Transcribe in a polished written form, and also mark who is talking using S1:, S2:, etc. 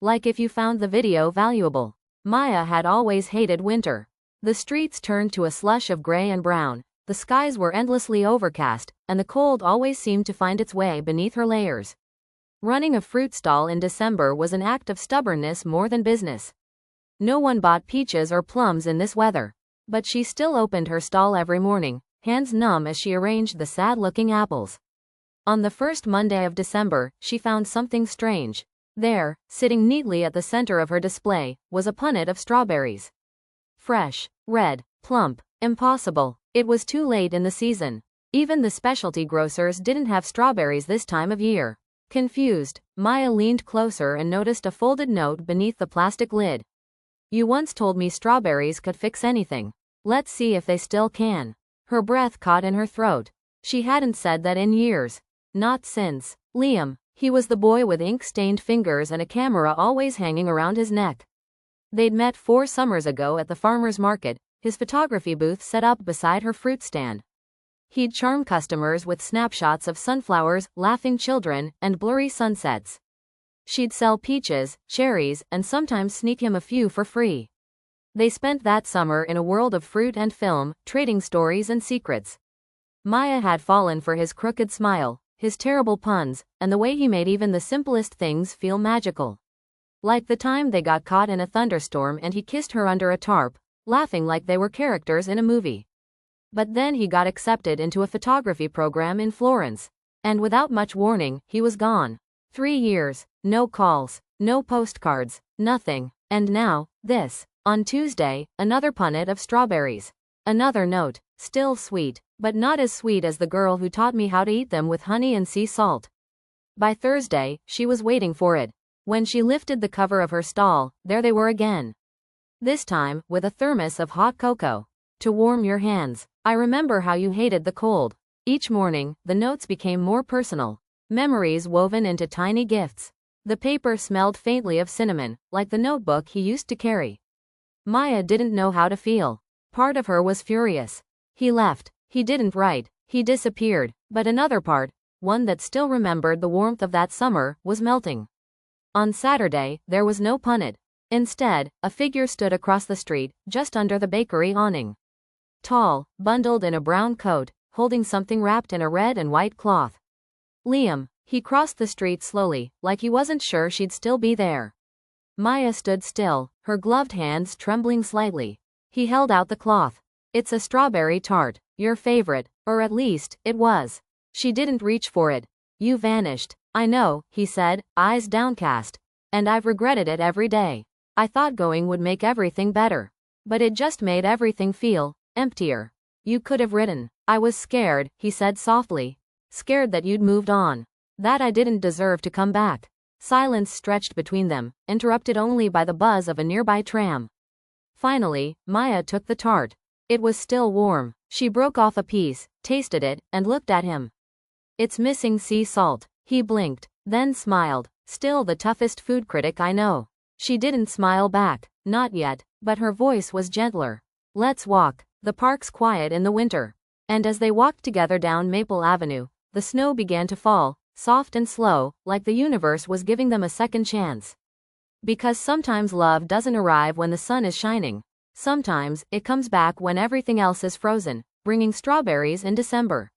S1: like if you found the video valuable. Maya had always hated winter. The streets turned to a slush of gray and brown, the skies were endlessly overcast, and the cold always seemed to find its way beneath her layers. Running a fruit stall in December was an act of stubbornness more than business. No one bought peaches or plums in this weather. But she still opened her stall every morning, hands numb as she arranged the sad-looking apples. On the first Monday of December, she found something strange. There, sitting neatly at the center of her display, was a punnet of strawberries. Fresh, red, plump, impossible. It was too late in the season. Even the specialty grocers didn't have strawberries this time of year. Confused, Maya leaned closer and noticed a folded note beneath the plastic lid. "You once told me strawberries could fix anything. Let's see if they still can." Her breath caught in her throat. She hadn't said that in years. Not since Liam. He was the boy with ink-stained fingers and a camera always hanging around his neck. They'd met 4 summers ago at the farmer's market, his photography booth set up beside her fruit stand. He'd charm customers with snapshots of sunflowers, laughing children, and blurry sunsets. She'd sell peaches, cherries, and sometimes sneak him a few for free. They spent that summer in a world of fruit and film, trading stories and secrets. Maya had fallen for his crooked smile, his terrible puns, and the way he made even the simplest things feel magical. Like the time they got caught in a thunderstorm and he kissed her under a tarp, laughing like they were characters in a movie. But then he got accepted into a photography program in Florence. And without much warning, he was gone. 3 years, no calls, no postcards, nothing. And now, this. On Tuesday, another punnet of strawberries. Another note, still sweet, but not as sweet as the girl who taught me how to eat them with honey and sea salt. By Thursday, she was waiting for it. When she lifted the cover of her stall, there they were again. This time, with a thermos of hot cocoa. To warm your hands. I remember how you hated the cold. Each morning, the notes became more personal. Memories woven into tiny gifts. The paper smelled faintly of cinnamon, like the notebook he used to carry. Maya didn't know how to feel. Part of her was furious. He left. He didn't write. He disappeared. But another part, one that still remembered the warmth of that summer, was melting. On Saturday, there was no punnet. Instead, a figure stood across the street, just under the bakery awning. Tall, bundled in a brown coat, holding something wrapped in a red and white cloth. Liam. He crossed the street slowly, like he wasn't sure she'd still be there. Maya stood still, her gloved hands trembling slightly. He held out the cloth. "It's a strawberry tart, your favorite, or at least, it was." She didn't reach for it. "You vanished." "I know," he said, eyes downcast. "And I've regretted it every day. I thought going would make everything better. But it just made everything feel emptier. You could have written." "I was scared," he said softly. "Scared that you'd moved on. That I didn't deserve to come back." Silence stretched between them, interrupted only by the buzz of a nearby tram. Finally, Maya took the tart. It was still warm. She broke off a piece, tasted it, and looked at him. "It's missing sea salt." He blinked, then smiled. "Still the toughest food critic I know." She didn't smile back. Not yet, but her voice was gentler. "Let's walk. The park's quiet in the winter." And as they walked together down Maple Avenue, the snow began to fall, soft and slow, like the universe was giving them a second chance. Because sometimes love doesn't arrive when the sun is shining. Sometimes, it comes back when everything else is frozen, bringing strawberries in December.